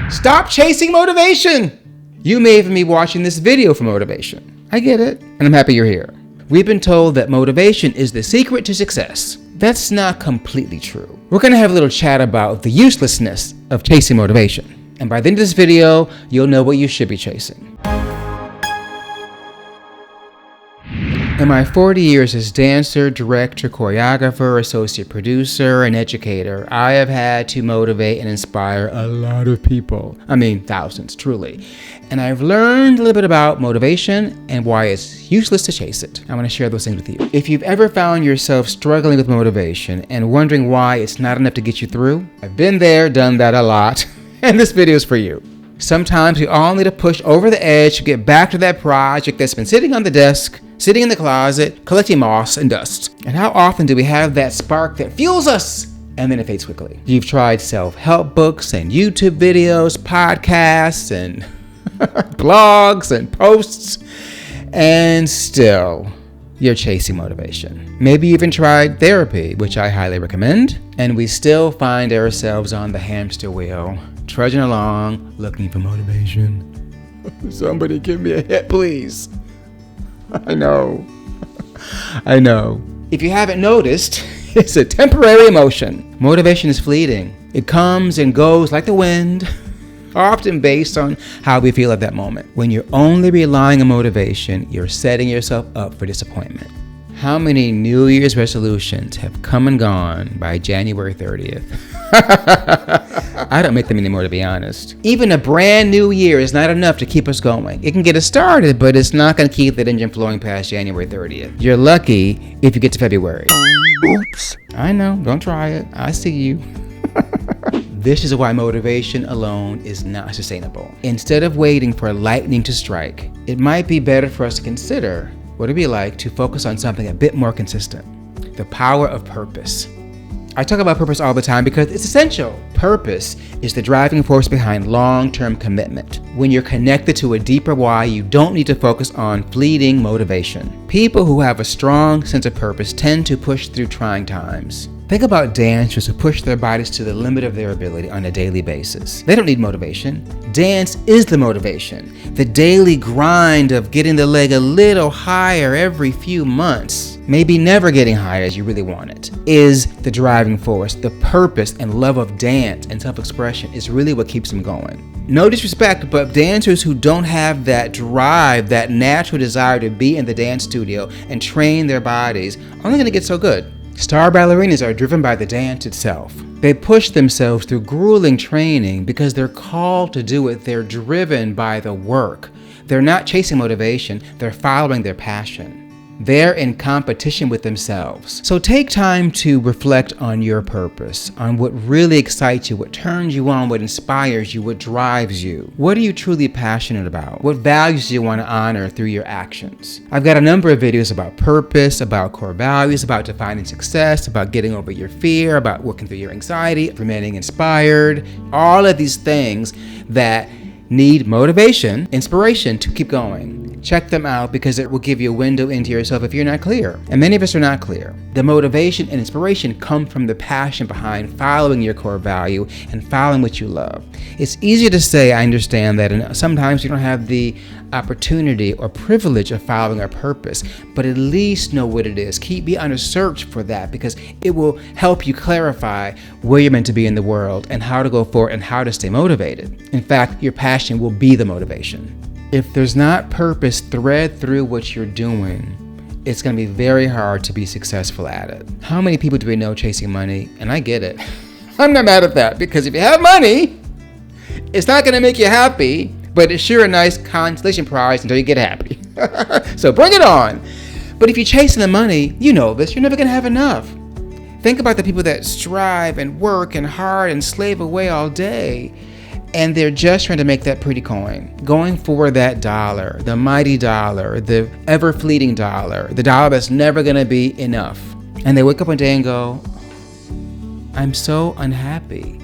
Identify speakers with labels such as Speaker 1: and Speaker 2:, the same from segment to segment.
Speaker 1: Stop chasing motivation. You may even be watching this video for motivation. I get it, and I'm happy you're here. We've been told that motivation is the secret to success. That's not completely true. We're going to have a little chat about the uselessness of chasing motivation. And by the end of this video, you'll know what you should be chasing. In my 40 years as dancer, director, choreographer, associate producer, and educator, I have had to motivate and inspire a lot of people. I mean, thousands, truly. And I've learned a little bit about motivation and why it's useless to chase it. I want to share those things with you. If you've ever found yourself struggling with motivation and wondering why it's not enough to get you through, I've been there, done that a lot, and this video is for you. Sometimes we all need to push over the edge to get back to that project that's been sitting on the desk, sitting in the closet, collecting moss and dust. And how often do we have that spark that fuels us and then it fades quickly? You've tried self-help books and YouTube videos, podcasts and blogs and posts, and still you're chasing motivation. Maybe you even tried therapy, which I highly recommend, and we still find ourselves on the hamster wheel, trudging along, looking for motivation. Somebody give me a hit, please. I know. If you haven't noticed, it's a temporary emotion. Motivation is fleeting. It comes and goes like the wind, often based on how we feel at that moment. When you're only relying on motivation, you're setting yourself up for disappointment. How many New Year's resolutions have come and gone by January 30th? I don't make them anymore, to be honest. Even a brand new year is not enough to keep us going. It can get us started, but it's not going to keep that engine flowing past January 30th. You're lucky if you get to February. Oops. I know, don't try it. I see you. This is why motivation alone is not sustainable. Instead of waiting for lightning to strike, it might be better for us to consider what it'd be like to focus on something a bit more consistent. The power of purpose. I talk about purpose all the time because it's essential. Purpose is the driving force behind long-term commitment. When you're connected to a deeper why, you don't need to focus on fleeting motivation. People who have a strong sense of purpose tend to push through trying times. Think about dancers who push their bodies to the limit of their ability on a daily basis. They don't need motivation. Dance is the motivation. The daily grind of getting the leg a little higher every few months, maybe never getting higher as you really want it, is the driving force. The purpose and love of dance and self-expression is really what keeps them going. No disrespect, but dancers who don't have that drive, that natural desire to be in the dance studio and train their bodies, are only going to get so good. Star ballerinas are driven by the dance itself. They push themselves through grueling training because they're called to do it. They're driven by the work. They're not chasing motivation, they're following their passion. They're in competition with themselves. So take time to reflect on your purpose, on what really excites you, what turns you on, what inspires you, what drives you. What are you truly passionate about? What values do you want to honor through your actions? I've got a number of videos about purpose, about core values, about defining success, about getting over your fear, about working through your anxiety, remaining inspired, all of these things that need motivation, inspiration to keep going. Check them out because it will give you a window into yourself if you're not clear. And many of us are not clear. The motivation and inspiration come from the passion behind following your core value and following what you love. It's easier to say, I understand that, and sometimes you don't have the opportunity or privilege of following our purpose, but at least know what it is. Be on a search for that because it will help you clarify where you're meant to be in the world and how to go forward and how to stay motivated. In fact, your passion will be the motivation. If there's not purpose thread through what you're doing, it's going to be very hard to be successful at it. How many people do we know chasing money? And I get it. I'm not mad at that because if you have money, it's not going to make you happy, but it's sure a nice consolation prize until you get happy. So bring it on. But if you're chasing the money, you know this, you're never going to have enough. Think about the people that strive and work and hard and slave away all day, and they're just trying to make that pretty coin, going for that dollar, the mighty dollar, the ever-fleeting dollar, the dollar that's never going to be enough. And they wake up one day and go, I'm so unhappy,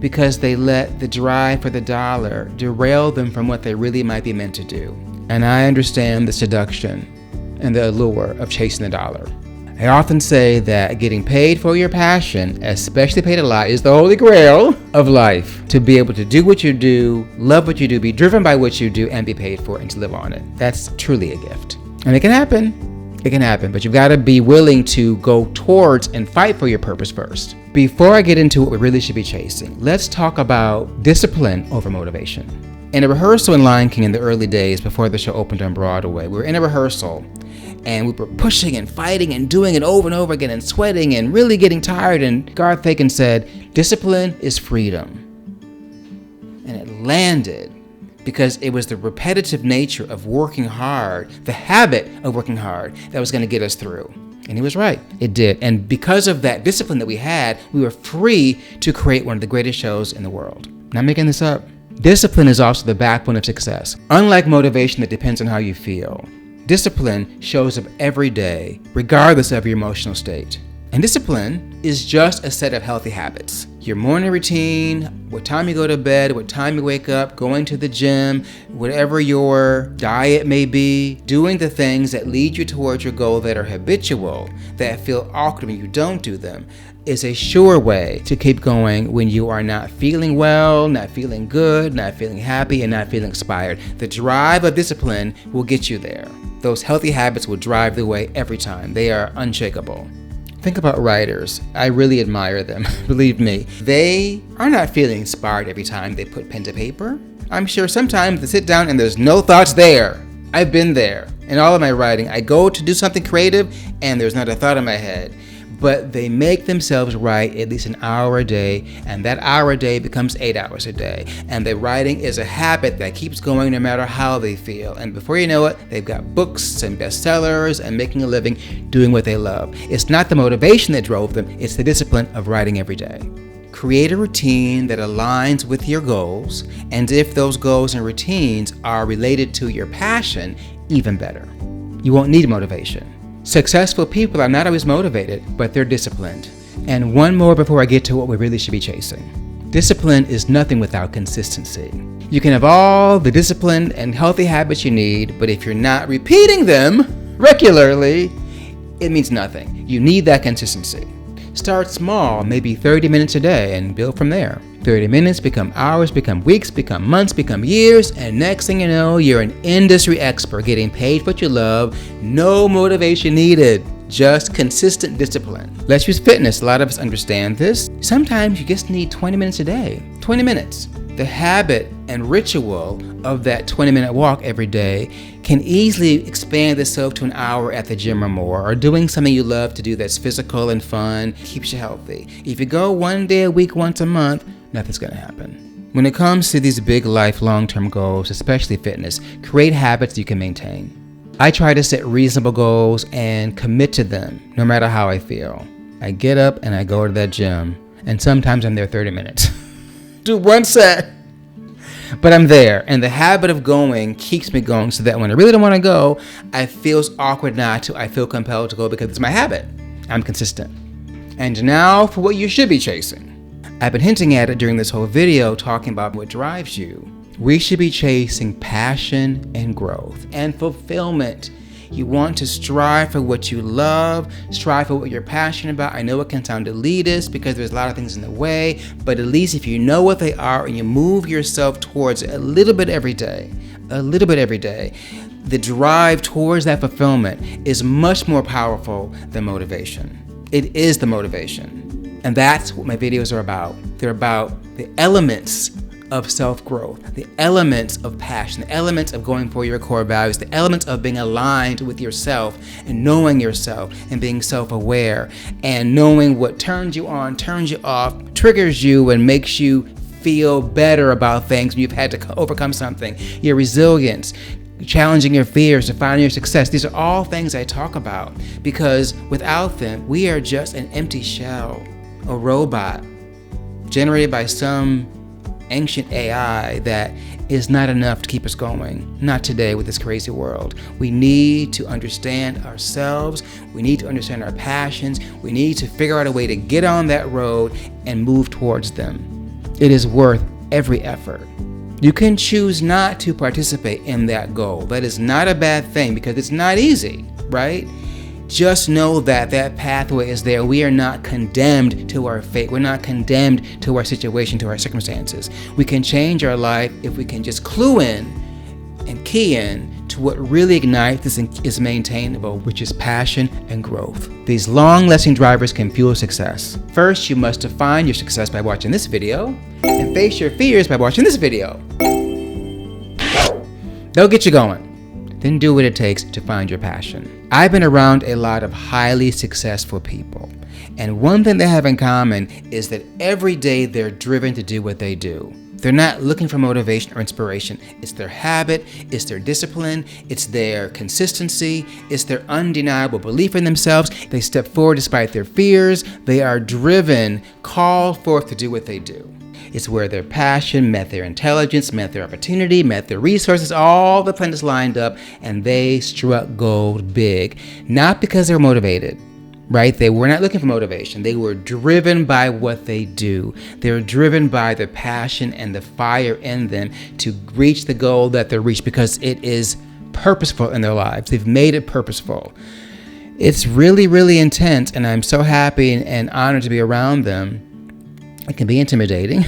Speaker 1: because they let the drive for the dollar derail them from what they really might be meant to do. And I understand the seduction and the allure of chasing the dollar. I often say that getting paid for your passion, especially paid a lot, is the holy grail of life. To be able to do what you do, love what you do, be driven by what you do, and be paid for it and to live on it. That's truly a gift. And it can happen. It can happen, but you've got to be willing to go towards and fight for your purpose first. Before I get into what we really should be chasing, let's talk about discipline over motivation. In a rehearsal in Lion King in the early days before the show opened on Broadway, we were in a rehearsal and we were pushing and fighting and doing it over and over again and sweating and really getting tired. And Garth Fagan said, "Discipline is freedom." And it landed because it was the repetitive nature of working hard, the habit of working hard, that was going to get us through. And he was right. It did. And because of that discipline that we had, we were free to create one of the greatest shows in the world. Not making this up. Discipline is also the backbone of success. Unlike motivation that depends on how you feel, discipline shows up every day, regardless of your emotional state. And discipline is just a set of healthy habits. Your morning routine, what time you go to bed, what time you wake up, going to the gym, whatever your diet may be, doing the things that lead you towards your goal that are habitual, that feel awkward when you don't do them, is a sure way to keep going when you are not feeling well, not feeling good, not feeling happy, and not feeling inspired. The drive of discipline will get you there. Those healthy habits will drive the way every time. They are unshakable. Think about writers. I really admire them. Believe me, they are not feeling inspired every time they put pen to paper. I'm sure sometimes they sit down and there's no thoughts there. I've been there. In all of my writing, I go to do something creative and there's not a thought in my head. But they make themselves write at least an hour a day, and that hour a day becomes 8 hours a day. And the writing is a habit that keeps going no matter how they feel. And before you know it, they've got books and bestsellers and making a living doing what they love. It's not the motivation that drove them, it's the discipline of writing every day. Create a routine that aligns with your goals, and if those goals and routines are related to your passion, even better. You won't need motivation. Successful people are not always motivated, but they're disciplined. And one more before I get to what we really should be chasing. Discipline is nothing without consistency. You can have all the discipline and healthy habits you need, but if you're not repeating them regularly, it means nothing. You need that consistency. Start small, maybe 30 minutes a day, and build from there. 30 minutes become hours, become weeks, become months, become years, and next thing you know, you're an industry expert getting paid for what you love. No motivation needed, just consistent discipline. Let's use fitness. A lot of us understand this. Sometimes you just need 20 minutes a day. 20 minutes. The habit and ritual of that 20-minute walk every day can easily expand itself to an hour at the gym or more, or doing something you love to do that's physical and fun, keeps you healthy. If you go one day a week, once a month, nothing's going to happen. When it comes to these big life long-term goals, especially fitness, create habits you can maintain. I try to set reasonable goals and commit to them, no matter how I feel. I get up and I go to that gym, and sometimes I'm there 30 minutes. Do one set. But I'm there, and the habit of going keeps me going so that when I really don't want to go, I feel awkward not to. I feel compelled to go because it's my habit. I'm consistent. And now for what you should be chasing. I've been hinting at it during this whole video, talking about what drives you. We should be chasing passion and growth and fulfillment. You want to strive for what you love, strive for what you're passionate about. I know it can sound elitist because there's a lot of things in the way, but at least if you know what they are and you move yourself towards it a little bit every day, the drive towards that fulfillment is much more powerful than motivation. It is the motivation. And that's what my videos are about. They're about the elements of self-growth, the elements of passion, the elements of going for your core values, the elements of being aligned with yourself and knowing yourself and being self-aware and knowing what turns you on, turns you off, triggers you and makes you feel better about things when you've had to overcome something. Your resilience, challenging your fears, defining your success. These are all things I talk about because without them, we are just an empty shell, a robot generated by some ancient AI that is not enough to keep us going. Not today with this crazy world. We need to understand ourselves. We need to understand our passions. We need to figure out a way to get on that road and move towards them. It is worth every effort. You can choose not to participate in that goal. That is not a bad thing because it's not easy, right? just know that that pathway is there. We are not condemned to our fate. We're not condemned to our situation, to our circumstances. We can change our life if we can just clue in and key in to what really ignites this is maintainable, which is passion and growth. These long-lasting drivers can fuel success. First, you must define your success by watching this video and face your fears by watching this video. They'll get you going. Then do what it takes to find your passion. I've been around a lot of highly successful people, and one thing they have in common is that every day they're driven to do what they do. They're not looking for motivation or inspiration. It's their habit, it's their discipline, it's their consistency, it's their undeniable belief in themselves. They step forward despite their fears. They are driven, called forth to do what they do. It's where their passion met their intelligence, met their opportunity, met their resources, all the planets lined up, and they struck gold big. Not because they were motivated, right? They were not looking for motivation. They were driven by what they do. They were driven by the passion and the fire in them to reach the goal that they reach because it is purposeful in their lives. They've made it purposeful. It's really, really intense, and I'm so happy and honored to be around them. It can be intimidating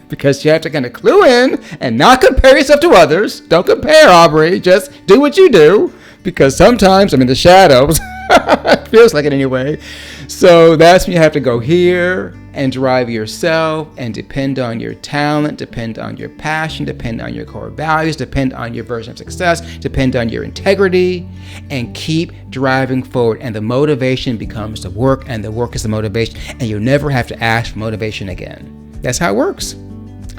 Speaker 1: because you have to kind of clue in and not compare yourself to others. Don't compare, Aubrey. Just do what you do, because sometimes I'm in the shadows. It feels like it anyway. So that's when you have to go here and drive yourself and depend on your talent, depend on your passion, depend on your core values, depend on your version of success, depend on your integrity, and keep driving forward. And the motivation becomes the work, and the work is the motivation, and you'll never have to ask for motivation again. That's how it works.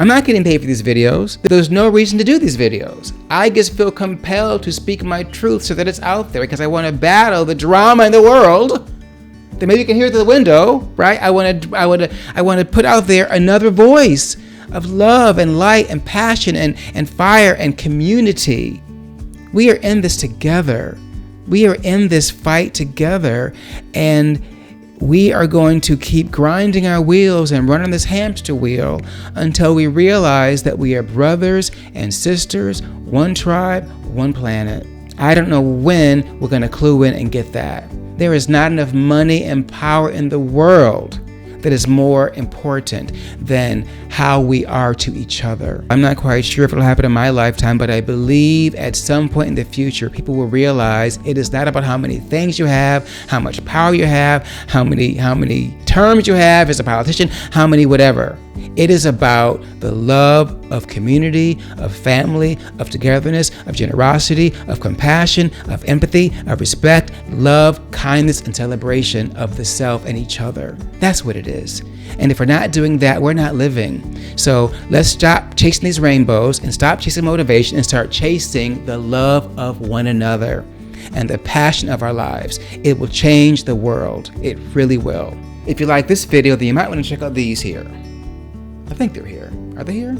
Speaker 1: I'm not getting paid for these videos. There's no reason to do these videos. I just feel compelled to speak my truth so that it's out there, because I want to battle the drama in the world that maybe you can hear through the window, right? I want to put out there another voice of love and light and passion and fire and community. We are in this together. We are in this fight together, and we are going to keep grinding our wheels and running this hamster wheel until we realize that we are brothers and sisters, one tribe, one planet. I don't know when we're going to clue in and get that. There is not enough money and power in the world that is more important than how we are to each other. I'm not quite sure if it'll happen in my lifetime, but I believe at some point in the future, people will realize it is not about how many things you have, how much power you have, how many terms you have as a politician, how many whatever. It is about the love of community, of family, of togetherness, of generosity, of compassion, of empathy, of respect, love, kindness, and celebration of the self and each other. That's what it is. And if we're not doing that, we're not living. So let's stop chasing these rainbows and stop chasing motivation and start chasing the love of one another and the passion of our lives. It will change the world. It really will. If you like this video, then you might want to check out these here. I think they're here. Are they here?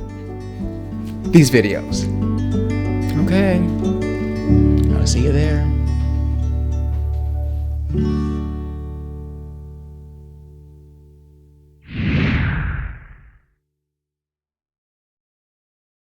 Speaker 1: These videos. Okay. I'll see you there.